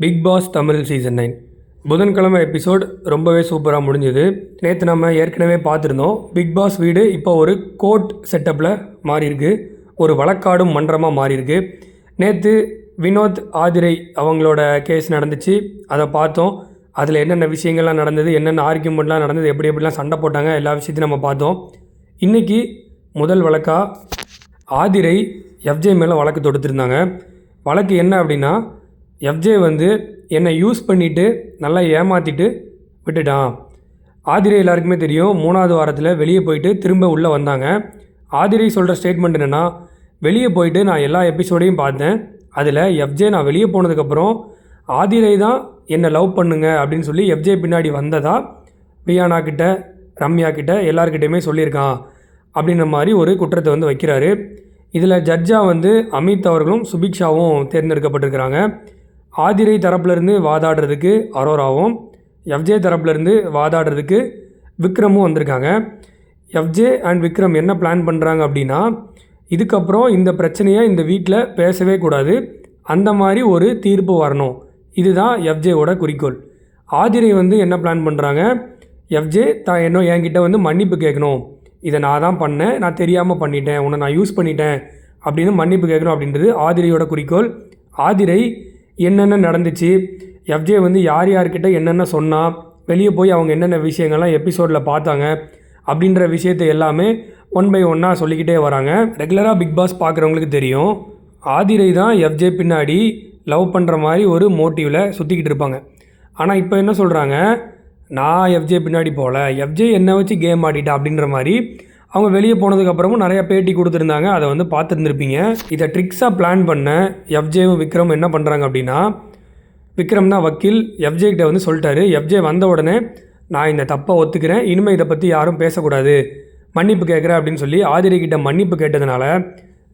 Big pass Tamil season 9 புதன்கிழமை episode ரொம்பவே சூப்பராக முடிஞ்சுது. நேற்று நம்ம ஏற்கனவே பார்த்துருந்தோம். பிக் பாஸ் வீடு இப்போ ஒரு கோர்ட் செட்டப்பில் மாறியிருக்கு, ஒரு வழக்காடும் மன்றமாக மாறியிருக்கு. நேற்று வினோத் ஆதிரை அவங்களோட கேஸ் நடந்துச்சு, அதை பார்த்தோம். அதில் என்னென்ன விஷயங்கள்லாம் நடந்தது, என்னென்ன ஆர்கியூமெண்ட்லாம் நடந்தது, எப்படி எப்படிலாம் சண்டை போட்டாங்க, எல்லா விஷயத்தையும் நம்ம பார்த்தோம். இன்றைக்கி முதல் வழக்காக ஆதிரை எஃப்ஜே மேலே வழக்கு தொடுத்துருந்தாங்க. வழக்கு என்ன அப்படின்னா, எஃப்ஜே என்னை யூஸ் பண்ணிவிட்டு நல்லா ஏமாற்றிட்டு விட்டுட்டான். ஆதிரை எல்லாருக்குமே தெரியும், 3வது வாரத்தில் வெளியே போயிட்டு திரும்ப உள்ளே வந்தாங்க. ஆதிரை சொல்கிற ஸ்டேட்மெண்ட் என்னென்னா, வெளியே போயிட்டு நான் எல்லா எபிசோடையும் பார்த்தேன். அதில் எஃப்ஜே நான் வெளியே போனதுக்கப்புறம் ஆதிரை தான் என்னை லவ் பண்ணுங்க அப்படின்னு சொல்லி எஃப்ஜே பின்னாடி வந்ததா வியானா கிட்ட, ரம்யா கிட்ட எல்லாருக்கிட்டையுமே சொல்லியிருக்கான் அப்படின்ற மாதிரி ஒரு குற்றத்தை வைக்கிறாரு. இதில் ஜட்ஜாக அமித் அவர்களும் சுபிக்ஷாவும் தேர்ந்தெடுக்கப்பட்டிருக்கிறாங்க. ஆதிரை தரப்புலேருந்து வாதாடுறதுக்கு அரோராவும், எஃப்ஜே தரப்புலேருந்து வாதாடுறதுக்கு விக்ரமும் வந்திருக்காங்க. எஃப்ஜே அண்ட் விக்ரம் என்ன பிளான் பண்ணுறாங்க அப்படின்னா, இதுக்கப்புறம் இந்த பிரச்சனையை இந்த வீட்டில் பேசவே கூடாது, அந்த மாதிரி ஒரு தீர்ப்பு வரணும். இதுதான் எஃப்ஜேவோட குறிக்கோள். ஆதிரை என்ன பிளான் பண்ணுறாங்க, எஃப்ஜே என்கிட்ட மன்னிப்பு கேட்கணும், இதை நான் தான் பண்ணேன், நான் தெரியாமல் பண்ணிட்டேன், உன்னை நான் யூஸ் பண்ணிட்டேன் அப்படின்னு மன்னிப்பு கேட்கணும் அப்படின்றது ஆதிரையோட குறிக்கோள். ஆதிரை என்னென்ன நடந்துச்சு, எஃப்ஜே யார் யார்கிட்ட என்னென்ன சொன்னால், வெளியே போய் அவங்க என்னென்ன விஷயங்கள்லாம் எபிசோடில் பார்த்தாங்க அப்படின்ற விஷயத்தை எல்லாமே ஒன் பை ஒன்னாக சொல்லிக்கிட்டே வராங்க. ரெகுலராக பிக் பாஸ் பார்க்குறவங்களுக்கு தெரியும், ஆதிரை தான் எஃப்ஜே பின்னாடி லவ் பண்ணுற மாதிரி ஒரு மோட்டிவில் சுற்றிக்கிட்டு இருப்பாங்க. ஆனால் இப்போ என்ன சொல்கிறாங்க, நான் எஃப்ஜே பின்னாடி போகல, எஃப்ஜே என்னை வச்சு கேம் ஆடிட்டா அப்படின்ற மாதிரி அவங்க வெளியே போனதுக்கப்புறமும் நிறையா பேட்டி கொடுத்துருந்தாங்க. அதை பார்த்துருந்துருப்பீங்க. இதை ட்ரிக்ஸாக பிளான் பண்ண எஃப்ஜேவும் விக்ரம் என்ன பண்ணுறாங்க அப்படின்னா, விக்ரம் தான் வக்கீல், எஃப்ஜே கிட்ட சொல்லிட்டாரு. எஃப்ஜே வந்த உடனே நான் இந்த தப்பை ஒத்துக்கிறேன், இனிமேல் இதை பற்றி யாரும் பேசக்கூடாது, மன்னிப்பு கேட்குறேன் அப்படின்னு சொல்லி ஆதிரை கிட்ட மன்னிப்பு கேட்டதுனால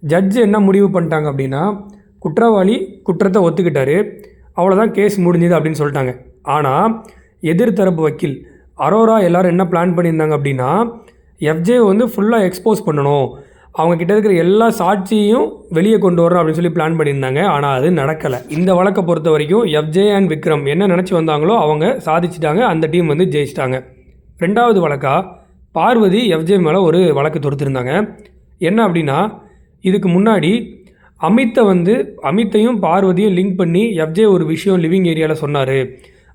ஜட்ஜு என்ன முடிவு பண்ணிட்டாங்க அப்படின்னா, குற்றவாளி குற்றத்தை ஒத்துக்கிட்டாரு, அவ்வளோதான், கேஸ் முடிஞ்சுது அப்படின்னு சொல்லிட்டாங்க. ஆனால் எதிர்த்தரப்பு வக்கீல் அரோரா எல்லோரும் என்ன பிளான் பண்ணியிருந்தாங்க அப்படின்னா, எஃப்ஜே ஃபுல்லாக எக்ஸ்போஸ் பண்ணணும், அவங்கக்கிட்ட இருக்கிற எல்லா சாட்சியையும் வெளியே கொண்டு வரணும் அப்படின்னு சொல்லி பிளான் பண்ணியிருந்தாங்க. ஆனால் அது நடக்கலை. இந்த வழக்கை பொறுத்த வரைக்கும் எஃப்ஜே அண்ட் விக்ரம் என்ன நினச்சி வந்தாங்களோ அவங்க சாதிச்சிட்டாங்க, அந்த டீம் ஜெயிச்சிட்டாங்க. 2வது வழக்காக பார்வதி எஃப்ஜே மேலே ஒரு வழக்கு தொடுத்திருந்தாங்க. என்ன அப்படின்னா, இதுக்கு முன்னாடி அமித்தையும் பார்வதியும் லிங்க் பண்ணி எஃப்ஜே ஒரு விஷயம் லிவிங் ஏரியாவில் சொன்னார்,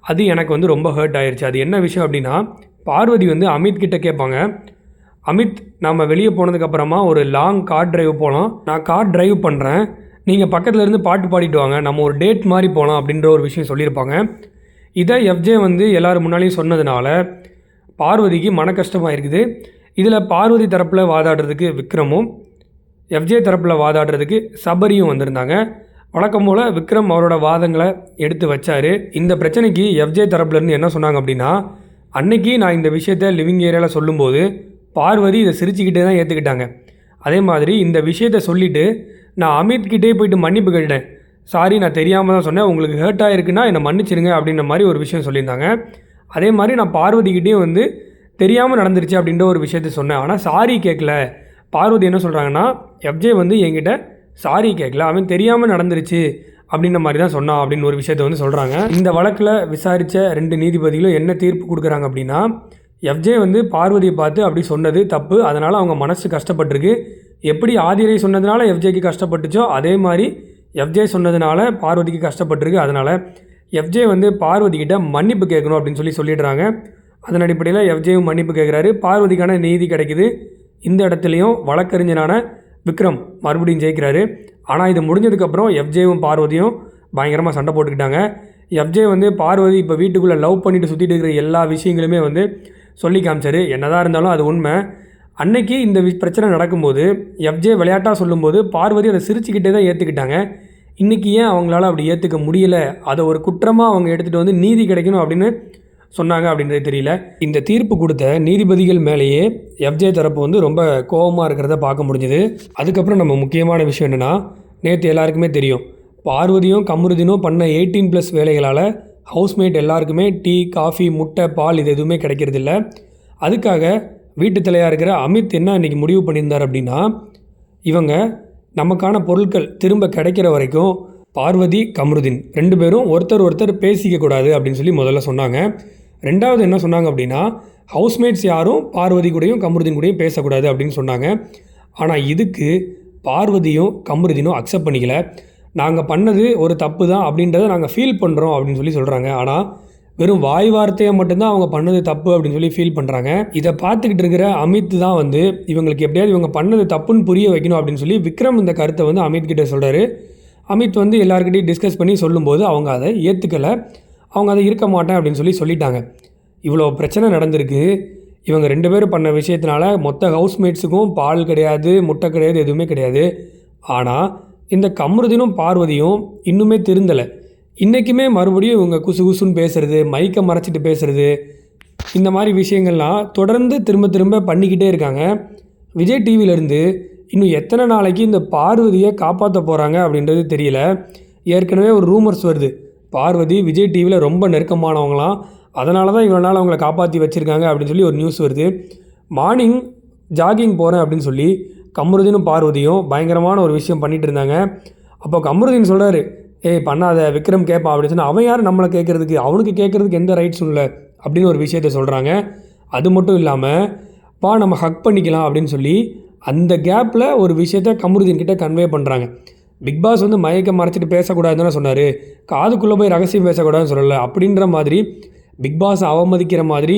அது எனக்கு ரொம்ப ஹர்ட் ஆயிடுச்சு. அது என்ன விஷயம் அப்படின்னா, பார்வதி அமித் கிட்ட கேட்பாங்க, அமித் நம்ம வெளியே போனதுக்கப்புறமா ஒரு லாங் கார் டிரைவ் போகலாம், நான் கார் டிரைவ் பண்ணுறேன், நீங்கள் பக்கத்தில் இருந்து பாட்டு பாடிட்டு வாங்க, நம்ம ஒரு டேட் மாதிரி போகலாம் அப்படின்ற ஒரு விஷயம் சொல்லியிருப்பாங்க. இதை எஃப்ஜே எல்லோரும் முன்னாலேயும் சொன்னதுனால பார்வதிக்கு மன கஷ்டமாக இருக்குது. இதில் பார்வதி தரப்பில் வாதாடுறதுக்கு விக்ரமும், எஃப்ஜே தரப்பில் வாதாடுறதுக்கு சபரியும் வந்திருந்தாங்க. வழக்கம் போல் விக்ரம் அவரோட வாதங்களை எடுத்து வச்சார். இந்த பிரச்சனைக்கு எஃப்ஜே தரப்புலேருந்து என்ன சொன்னாங்க அப்படின்னா, அன்னைக்கு நான் இந்த விஷயத்தை லிவிங் ஏரியாவில் சொல்லும்போது பார்வதி இதை சிரிச்சுக்கிட்டே தான் ஏற்றுக்கிட்டாங்க. அதே மாதிரி இந்த விஷயத்தை சொல்லிவிட்டு நான் அமித்கிட்டே போயிட்டு மன்னிப்பு கேட்டேன், சாரி நான் தெரியாமல் தான் சொன்னேன், உங்களுக்கு ஹர்ட் ஆகிருக்குன்னா என்னை மன்னிச்சிருங்க அப்படின்ற மாதிரி ஒரு விஷயம் சொல்லியிருந்தாங்க. அதே மாதிரி நான் பார்வதிக்கிட்டேயும் தெரியாமல் நடந்துருச்சு அப்படின்ற ஒரு விஷயத்த சொன்னேன், ஆனால் சாரி கேட்கல. பார்வதி என்ன சொல்கிறாங்கன்னா, எஃப்ஜே என்கிட்ட சாரி கேட்கல, அவன் தெரியாமல் நடந்துருச்சு அப்படின்ற மாதிரி தான் சொன்னான் அப்படின்னு ஒரு விஷயத்தை சொல்கிறாங்க. இந்த வழக்கில் விசாரித்த 2 நீதிபதிகளும் என்ன தீர்ப்பு கொடுக்குறாங்க அப்படின்னா, எஃப்ஜே பார்வதியை பார்த்து அப்படி சொன்னது தப்பு, அதனால் அவங்க மனசு கஷ்டப்பட்டிருக்கு. எப்படி ஆதிரை சொன்னதுனால எஃப்ஜேக்கு கஷ்டப்பட்டுச்சோ அதே மாதிரி எஃப்ஜே சொன்னதுனால பார்வதிக்கு கஷ்டப்பட்டிருக்கு. அதனால் எஃப்ஜே பார்வதிக்கிட்ட மன்னிப்பு கேட்கணும் அப்படின்னு சொல்லிடுறாங்க. அதன் அடிப்படையில் எஃப்ஜேவும் மன்னிப்பு கேட்குறாரு, பார்வதிக்கான நீதி கிடைக்குது. இந்த இடத்துலையும் வழக்கறிஞரான விக்ரம் மறுபடியும் ஜெயிக்கிறாரு. ஆனால் இது முடிஞ்சதுக்கப்புறம் எஃப்ஜேவும் பார்வதியும் பயங்கரமாக சண்டை போட்டுக்கிட்டாங்க. எஃப்ஜே பார்வதி இப்போ வீட்டுக்குள்ளே லவ் பண்ணிட்டு சுற்றிட்டு இருக்கிற எல்லா விஷயங்களுமே சொல்லி காமிச்சார். என்னதான் இருந்தாலும் அது உண்மை. அன்னைக்கு இந்த பிரச்சனை நடக்கும்போது எஃப்ஜே விளையாட்டாக சொல்லும்போது பார்வதி அதை சிரிச்சுக்கிட்டே தான் ஏற்றுக்கிட்டாங்க. இன்றைக்கி ஏன் அவங்களால அப்படி ஏற்றுக்க முடியலை, அதை ஒரு குற்றமாக அவங்க எடுத்துகிட்டு நீதி கிடைக்கணும் அப்படின்னு சொன்னாங்க அப்படின்றது தெரியல. இந்த தீர்ப்பு கொடுத்த நீதிபதிகள் மேலேயே எஃப்ஜே தரப்பு ரொம்ப கோபமாக இருக்கிறத பார்க்க முடிஞ்சுது. அதுக்கப்புறம் நம்ம முக்கியமான விஷயம் என்னென்னா, நேற்று எல்லாருக்குமே தெரியும், பார்வதியும் கமருதீனும் பண்ண 18+ வேலைகளால் ஹவுஸ்மேட் எல்லாருக்குமே டீ, காஃபி, முட்டை, பால் இது எதுவுமே கிடைக்கிறதில்ல. அதுக்காக வீட்டு தலையாக இருக்கிற அமித் என்ன இன்றைக்கி முடிவு பண்ணியிருந்தார் அப்படின்னா, இவங்க நமக்கான பொருட்கள் திரும்ப கிடைக்கிற வரைக்கும் பார்வதி கமருதீன் 2 பேரும் ஒருத்தர் பேசிக்க கூடாது அப்படின்னு சொல்லி முதல்ல சொன்னாங்க. ரெண்டாவது என்ன சொன்னாங்க அப்படின்னா, ஹவுஸ்மேட்ஸ் யாரும் பார்வதி கூடயும் கமருதீன் கூடயும் பேசக்கூடாது அப்படின்னு சொன்னாங்க. ஆனால் இதுக்கு பார்வதியும் கமருதீனும் அக்செப்ட் பண்ணிக்கல. நாங்கள் பண்ணது ஒரு தப்பு தான் அப்படின்றத நாங்கள் ஃபீல் பண்ணுறோம் அப்படின்னு சொல்லி சொல்கிறாங்க. ஆனால் வெறும் வாய் வார்த்தையை மட்டும்தான் அவங்க பண்ணது தப்பு அப்படின்னு சொல்லி ஃபீல் பண்ணுறாங்க. இதை பார்த்துக்கிட்டு இருக்கிற அமித் தான் வந்து இவங்களுக்கு எப்படியாவது இவங்க பண்ணது தப்புன்னு புரிய வைக்கணும் அப்படின்னு சொல்லி விக்ரம் இந்த கருத்தை வந்து அமித் கிட்ட சொல்கிறாரு. அமித் வந்து எல்லாருக்கிட்டையும் டிஸ்கஸ் பண்ணி சொல்லும்போது அவங்க அதை ஏற்றுக்கலை. அவங்க அதை இருக்க மாட்டேன் அப்படின்னு சொல்லிட்டாங்க. இவ்வளோ பிரச்சனை நடந்திருக்கு. இவங்க 2 பேரும் பண்ண விஷயத்தினால மொத்த ஹவுஸ்மேட்ஸுக்கும் பால் கிடையாது, முட்டை கிடையாது, எதுவுமே கிடையாது. ஆனால் இந்த கமருதீனும் பார்வதியும் இன்னுமே திருந்தலை. இன்றைக்குமே மறுபடியும் இவங்க குசு குசுன்னு பேசுகிறது, மைக்கை மறைச்சிட்டு பேசுகிறது, இந்த மாதிரி விஷயங்கள்லாம் தொடர்ந்து திரும்ப பண்ணிக்கிட்டே இருக்காங்க. விஜய் டிவியிலேருந்து இன்னும் எத்தனை நாளைக்கு இந்த பார்வதியை காப்பாற்ற போகிறாங்க அப்படின்றது தெரியல. ஏற்கனவே ஒரு ரூமர்ஸ் வருது, பார்வதி விஜய் டிவியில் ரொம்ப நெருக்கமானவங்களாம், அதனால தான் இவ்வளோ நாள் அவங்கள காப்பாற்றி வச்சுருக்காங்க அப்படின்னு சொல்லி ஒரு நியூஸ் வருது. மார்னிங் ஜாகிங் போகிறேன் அப்படின்னு சொல்லி கமருதீனும் பார்வதியும் பயங்கரமான ஒரு விஷயம் பண்ணிகிட்டு இருந்தாங்க. அப்போ கமருதீன் சொல்கிறாரு, ஏய் பண்ணாத, விக்ரம் கேட்பான் அப்படின்னு சொன்னால் அவன் யார் நம்மளை கேட்குறதுக்கு, அவனுக்கு கேட்குறதுக்கு எந்த ரைட்ஸும் இல்லை அப்படின்னு ஒரு விஷயத்த சொல்கிறாங்க. அது மட்டும் இல்லாமல் பா நம்ம ஹக் பண்ணிக்கலாம் அப்படின்னு சொல்லி அந்த கேப்பில் ஒரு விஷயத்த கமருதீன் கிட்டே கன்வே பண்ணுறாங்க. பிக் பாஸ் வந்து மயக்க மறைச்சிட்டு பேசக்கூடாதுன்னு தானே சொன்னார், காதுக்குள்ளே போய் ரகசியம் பேசக்கூடாதுன்னு சொல்லலை. அப்படின்ற மாதிரி பிக் பாஸ் அவமதிக்கிற மாதிரி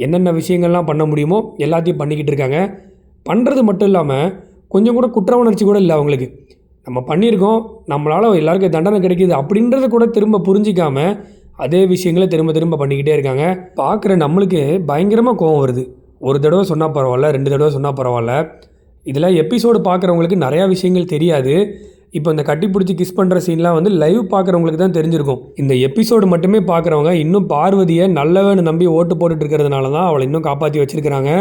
என்னென்ன விஷயங்கள்லாம் பண்ண முடியுமோ எல்லாத்தையும் பண்ணிக்கிட்டு இருக்காங்க. பண்ணுறது மட்டும் இல்லாமல் கொஞ்சம் கூட குற்ற உணர்ச்சி கூட இல்லை அவங்களுக்கு. நம்ம பண்ணியிருக்கோம், நம்மளால் எல்லாருக்கும் தண்டனை கிடைக்கிது அப்படின்றத கூட திரும்ப புரிஞ்சிக்காமல் அதே விஷயங்களை திரும்ப பண்ணிக்கிட்டே இருக்காங்க. பார்க்குற நம்மளுக்கு பயங்கரமாக கோவம் வருது. ஒரு தடவை சொன்னால் பரவாயில்ல, 2 தடவை சொன்னால் பரவாயில்ல. இதில் எபிசோடு பார்க்குறவங்களுக்கு நிறையா விஷயங்கள் தெரியாது. இப்போ இந்த கட்டி பிடிச்சி கிஸ் பண்ணுற சீன்லாம் வந்து லைவ் பார்க்குறவங்களுக்கு தான் தெரிஞ்சிருக்கும். இந்த எபிசோடு மட்டுமே பார்க்குறவங்க இன்னும் பார்வதியை நல்லவன்னு நம்பி ஓட்டு போட்டுட்டு இருக்கிறதுனால தான் அவளை இன்னும் காப்பாற்றி வச்சுருக்கிறாங்க.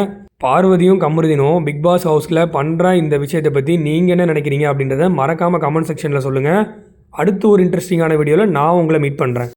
பார்வதியும் கமருதீனும் பிக் பாஸ் ஹவுஸில் பண்ணுற இந்த விஷயத்தை பற்றி நீங்கள் என்ன நினைக்கிறீங்க அப்படின்றத மறக்காமல் கமெண்ட் செக்ஷனில் சொல்லுங்கள். அடுத்து ஒரு இன்ட்ரெஸ்டிங்கான வீடியோவில் நான் உங்களை மீட் பண்ணுறேன்.